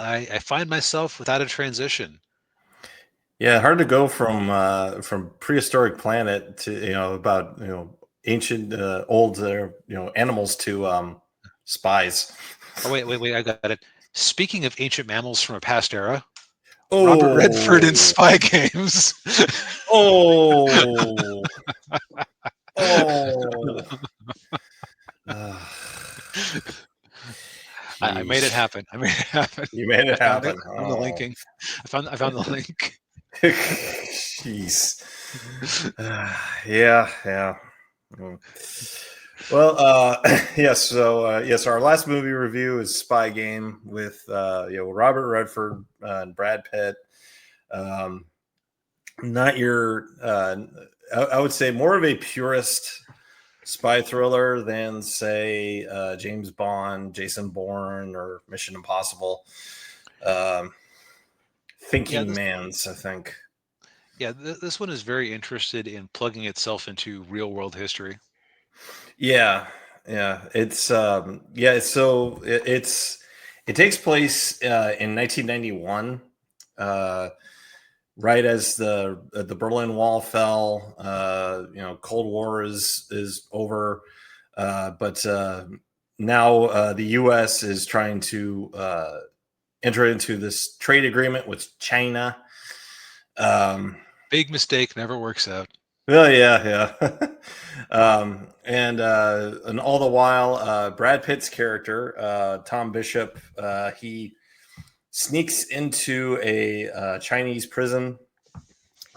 I find myself without a transition. Yeah, hard to go from prehistoric planet to about ancient old animals to spies. Oh, wait, I got it. Speaking of ancient mammals from a past era, Robert Redford in Oh, Spy Games. oh, oh. I made it Jeez, happen. I made it happen. you made I it found it. happen. I found the Oh, linking. I found the link. jeez. Yeah, yeah. Mm. Well, yes. So, yes, our last movie review is Spy Game with Robert Redford and Brad Pitt. Um, not your, I would say, more of a purist spy thriller than, say, James Bond, Jason Bourne, or Mission Impossible. Um, Yeah, Thinking this Man's, I think. this one is very interested in plugging itself into real world history. Yeah, yeah. It takes place in 1991, uh, right as the Berlin Wall fell. Cold War is over, but now the U.S. is trying to enter into this trade agreement with China. Um, Big mistake, never works out. Oh yeah, yeah. And all the while, Brad Pitt's character, Tom Bishop, he sneaks into a Chinese prison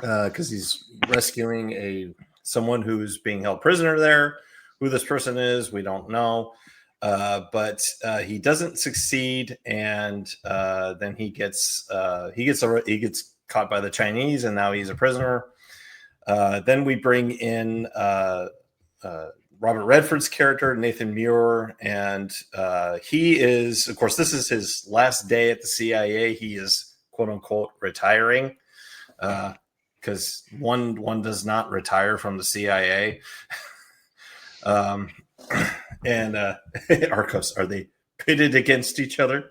because he's rescuing a someone who's being held prisoner there. Who this person is, we don't know. But he doesn't succeed, and then he gets caught by the Chinese, and now he's a prisoner. Then we bring in uh, Robert Redford's character, Nathan Muir, and he is, of course, this is his last day at the CIA. He is quote unquote retiring because one does not retire from the CIA. Um, and Arcos, are they pitted against each other?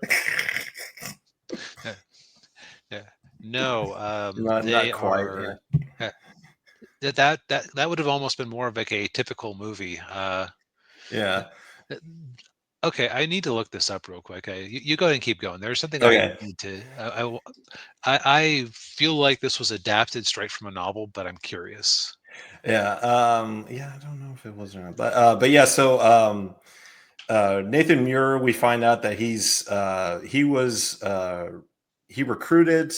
Yeah, yeah. No, Not they quite. are. Yeah. uh, that would have almost been more of like a typical movie. Uh, Yeah. uh, okay, I need to look this up real quick. You go ahead and keep going. There's something I Okay. need to. I feel like this was adapted straight from a novel, but I'm curious. Yeah. Yeah. I don't know if it was or not, but yeah. So Nathan Muir, we find out that he recruited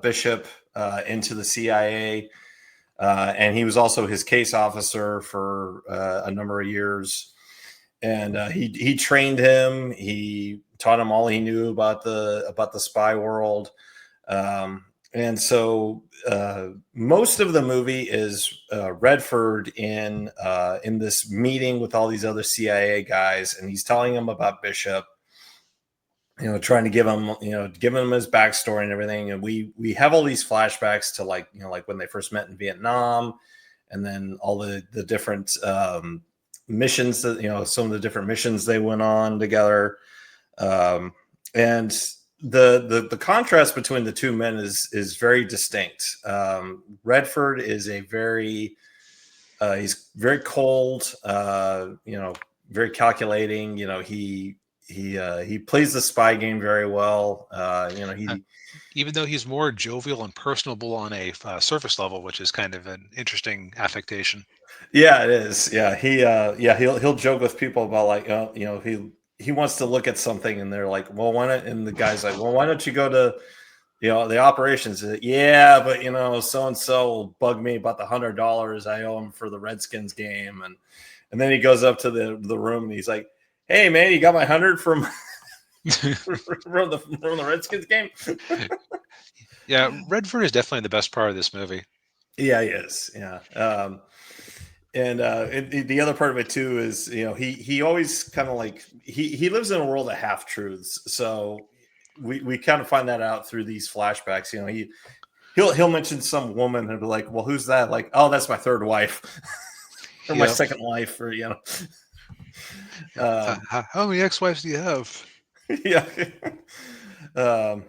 Bishop into the CIA, and he was also his case officer for a number of years. And he trained him. He taught him all he knew about the spy world. And so most of the movie is Redford in this meeting with all these other CIA guys, and he's telling them about Bishop. Trying to giving him his backstory and everything. And we have all these flashbacks to like when they first met in Vietnam, and then all the different missions that some of the different missions they went on together. And the contrast between the two men is very distinct. Redford is he's very cold, very calculating. He plays the spy game very well. Uh, Even though he's more jovial and personable on a surface level, which is kind of an interesting affectation. Yeah, it is. Yeah, he'll joke with people about like he wants to look at something, and they're like, well, why not? And the guy's like, well, why don't you go to the operations? Yeah, but so and so will bug me about the $100 I owe him for the Redskins game, and then he goes up to the room and he's like, hey man, you got my 100 from from the Redskins game? Yeah, Redford is definitely the best part of this movie. Yeah, he is. Yeah. And the other part of it too is he always kind of like he lives in a world of half truths. So we kind of find that out through these flashbacks. He'll mention some woman and be like, well, who's that? Like, oh, that's my third wife or my Yep. second wife, or How many ex-wives do you have? Yeah. um,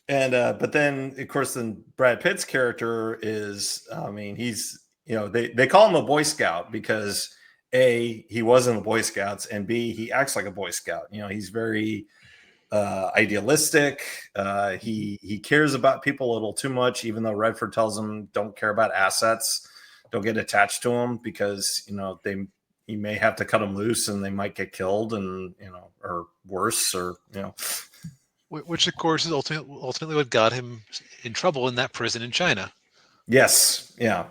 and but then of course, then Brad Pitt's character is, I mean, he's, they call him a Boy Scout because A, he was in the Boy Scouts, and B, he acts like a Boy Scout. He's very idealistic. He cares about people a little too much, even though Redford tells him don't care about assets, don't get attached to them because you may have to cut them loose and they might get killed, and or worse, or Which, of course, is ultimately what got him in trouble in that prison in China. Yes, yeah.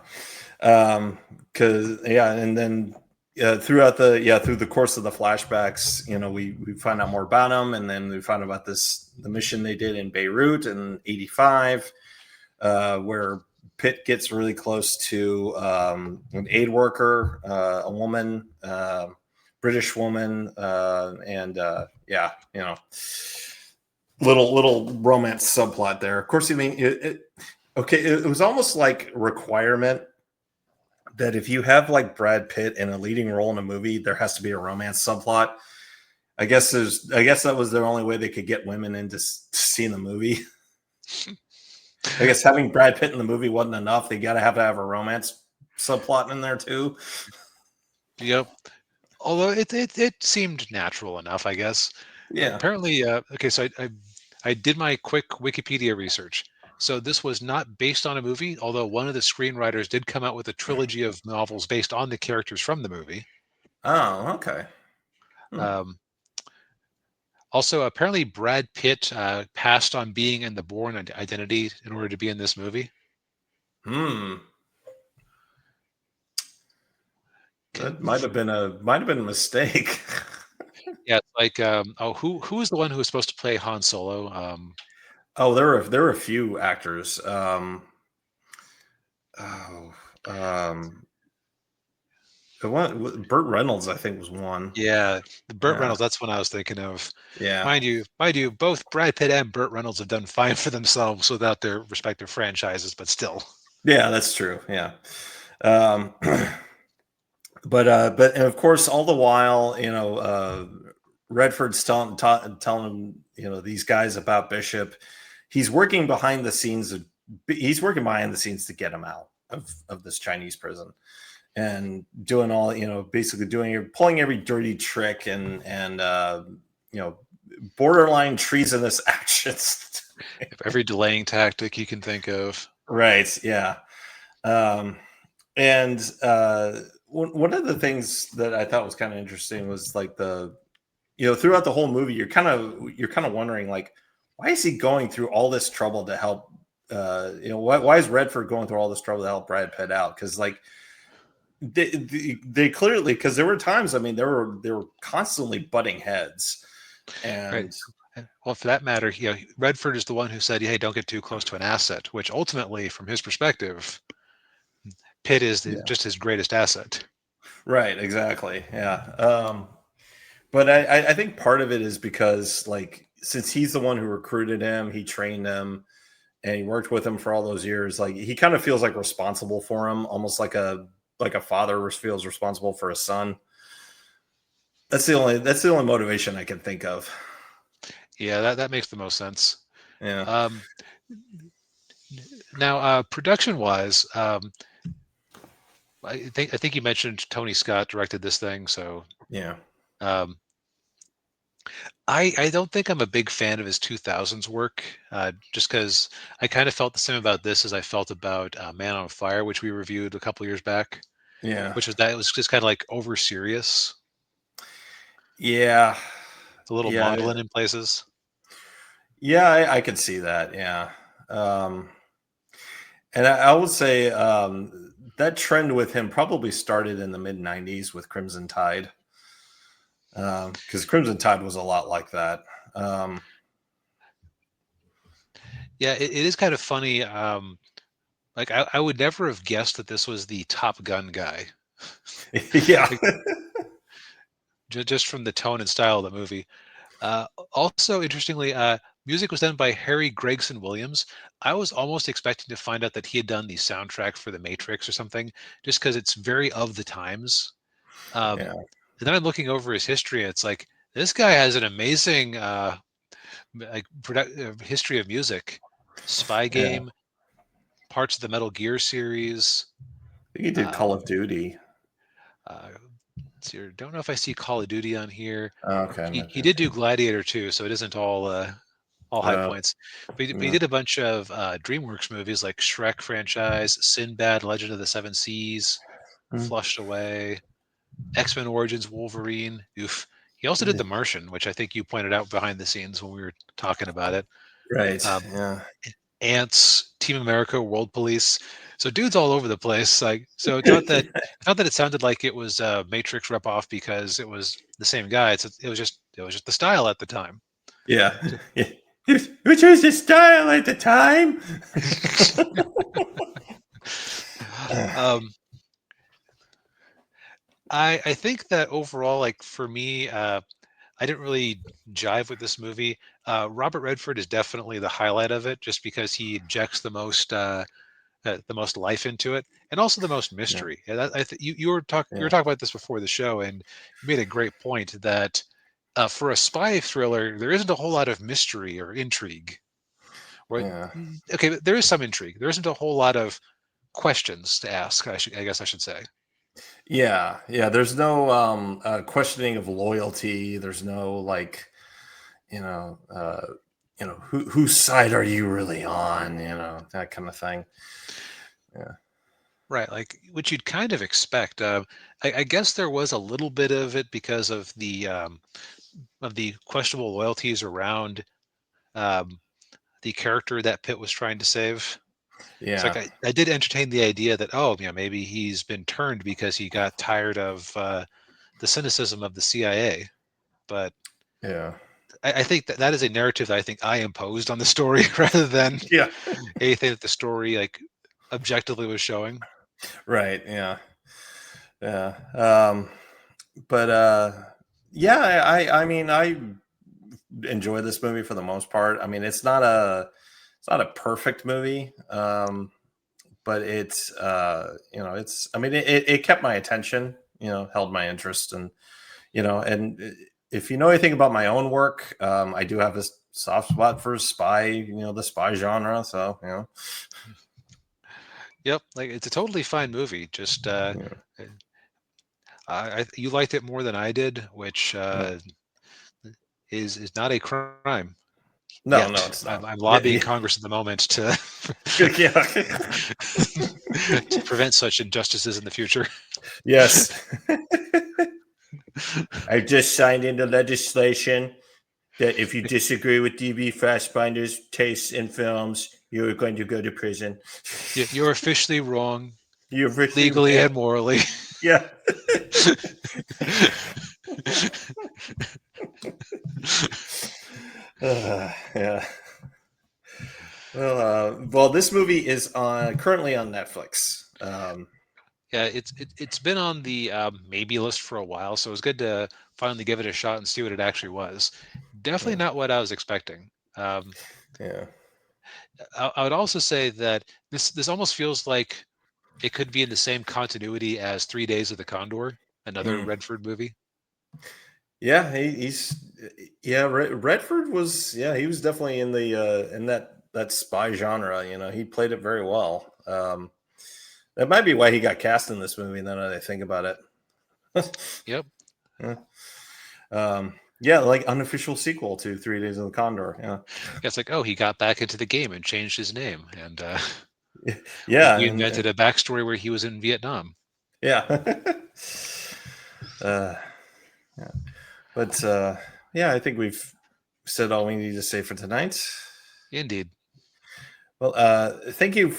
Because and then through the course of the flashbacks, we find out more about him, and then we find out about the mission they did in Beirut in '85, where Pitt gets really close to an aid worker, a woman, British woman, and little romance subplot there. Of course, I mean, it was almost like requirement that if you have like Brad Pitt in a leading role in a movie, there has to be a romance subplot. I guess that was the only way they could get women into seeing the movie. I guess having Brad Pitt in the movie wasn't enough. They got to have a romance subplot in there too. Yep. Although it seemed natural enough, I guess. Yeah. Apparently, okay. So I did my quick Wikipedia research. So this was not based on a movie, although one of the screenwriters did come out with a trilogy of novels based on the characters from the movie. Oh, okay. Hmm. Um, Also, apparently, Brad Pitt passed on being in the Bourne Identity in order to be in this movie. Hmm. Okay. That might have been a mistake. Yeah, it's like who was the one who was supposed to play Han Solo? Oh, there were a few actors. Oh, um, the one Burt Reynolds, I think, was one. Yeah, the Burt Yeah, Reynolds. That's what I was thinking of. yeah, Mind you, both Brad Pitt and Burt Reynolds have done fine for themselves without their respective franchises, but still. yeah. That's true. Yeah, um, but and of course, all the while, Redford's telling him, these guys about Bishop. He's working behind the scenes. He's working behind the scenes to get him out of this Chinese prison, and doing all, basically pulling every dirty trick, and you know borderline treasonous actions. Every delaying tactic you can think of. Right, yeah. um and one of the things that I thought was kind of interesting was like throughout the whole movie, you're kind of wondering, like, why is he going through all this trouble to help, why is Redford going through all this trouble to help Brad Pitt out? Because like they clearly, because there were times, I mean, they were constantly butting heads. Right. And Well, for that matter, Redford is the one who said, "Hey, don't get too close to an asset," which ultimately, from his perspective, Pitt is yeah, just his greatest asset. right, exactly, yeah. But I think part of it is because, like, since he's the one who recruited him, he trained him, and he worked with him for all those years, like, he kind of feels like responsible for him, almost like a father feels responsible for a son. That's the only motivation I can think of. Yeah, that makes the most sense. Yeah. Um, Now, production-wise, I think you mentioned Tony Scott directed this thing, so Yeah. um, I don't think I'm a big fan of his 2000s work, just because I kind of felt the same about this as I felt about Man on Fire, which we reviewed a couple years back, Yeah. which was that it was just kind of like over serious, Yeah. a little Yeah. maudlin in places. Yeah, I could see that. Yeah. Um, and I would say that trend with him probably started in the mid '90s with Crimson Tide, because Crimson Tide was a lot like that. Um, Yeah, it is kind of funny. Like I would never have guessed that this was the Top Gun guy, yeah. like, just from the tone and style of the movie. Also, interestingly, music was done by Harry Gregson Williams. I was almost expecting to find out that he had done the soundtrack for The Matrix or something, just because it's very of the times. Yeah. And then I'm looking over his history, and it's like this guy has an amazing. like history of music, Spy Yeah. Game, parts of the Metal Gear series. I think he did Call Um, of Duty. let's see, don't know if I see Call of Duty on here. Oh, okay, He maybe. did do Gladiator too, so it isn't all high Uh, points. But he yeah. did a bunch of DreamWorks movies like Shrek franchise, Sinbad, Legend of the Seven Seas, Mm. Flushed Away, X-Men Origins Wolverine. Oof. He also did The Martian, which I think you pointed out behind the scenes when we were talking about it. Right. Um, Yeah. Ants, Team America, World Police. So dude's all over the place. Like, so it's not that it sounded like it was a Matrix ripoff because it was the same guy. It was just the style at the time. Yeah. Yeah. Which was the style at the time? um, I think that overall, like for me, I didn't really jive with this movie. Robert Redford is definitely the highlight of it, just because he injects the most life into it, and also the most Yeah. mystery. And you were Yeah. talking about this before the show, and you made a great point that for a spy thriller, there isn't a whole lot of mystery or intrigue. Right? Yeah. Okay, but there is some intrigue. There isn't a whole lot of questions to ask. I guess I should say. Yeah. Yeah. There's no questioning of loyalty. There's no like, you know, whose side are you really on? That kind of thing. Yeah. Right, like which you'd kind of expect. I guess there was a little bit of it because of the questionable loyalties around um, the character that Pitt was trying to save. It's like Yeah. I did entertain the idea that, oh, maybe he's been turned because he got tired of the cynicism of the CIA. But Yeah. I think that is a narrative that I think I imposed on the story rather than Yeah. anything that the story like objectively was showing. Right. Yeah. Yeah. But yeah, I mean, I enjoy this movie for the most part. I mean, it's not a perfect movie, but it's it's. I mean, it kept my attention. Held my interest, and if you know anything about my own work, I do have this soft spot for spy. The spy genre. So Yep, like it's a totally fine movie. Just yeah, you liked it more than I did, which yeah. is not a crime No, no, yet. it's I'm, not. I'm Yeah, lobbying Congress at the moment to yeah. to prevent such injustices in the future. Yes. I just signed into legislation that if you disagree with DB Fastbinder's tastes in films, you're going to go to prison. You're officially wrong, You're officially, legally yeah. and morally. Yeah. Yeah. Well, this movie is currently on Netflix. Yeah, it's been on the maybe list for a while, so it was good to finally give it a shot and see what it actually was. Definitely Yeah. not what I was expecting. Um, Yeah. I would also say that this almost feels like it could be in the same continuity as 3 Days of the Condor, another Mm. Redford movie. Yeah, he's yeah. Redford was he was definitely in the in that spy genre. He played it very well. That might be why he got cast in this movie. Now that I think about it, Yep. yeah. Yeah, like unofficial sequel to 3 Days of the Condor. Yeah, Yeah, it's like, oh, he got back into the game and changed his name, and yeah, we and invented a backstory where he was in Vietnam. yeah, uh, yeah. But yeah, I think we've said all we need to say for tonight. Indeed. Well, thank you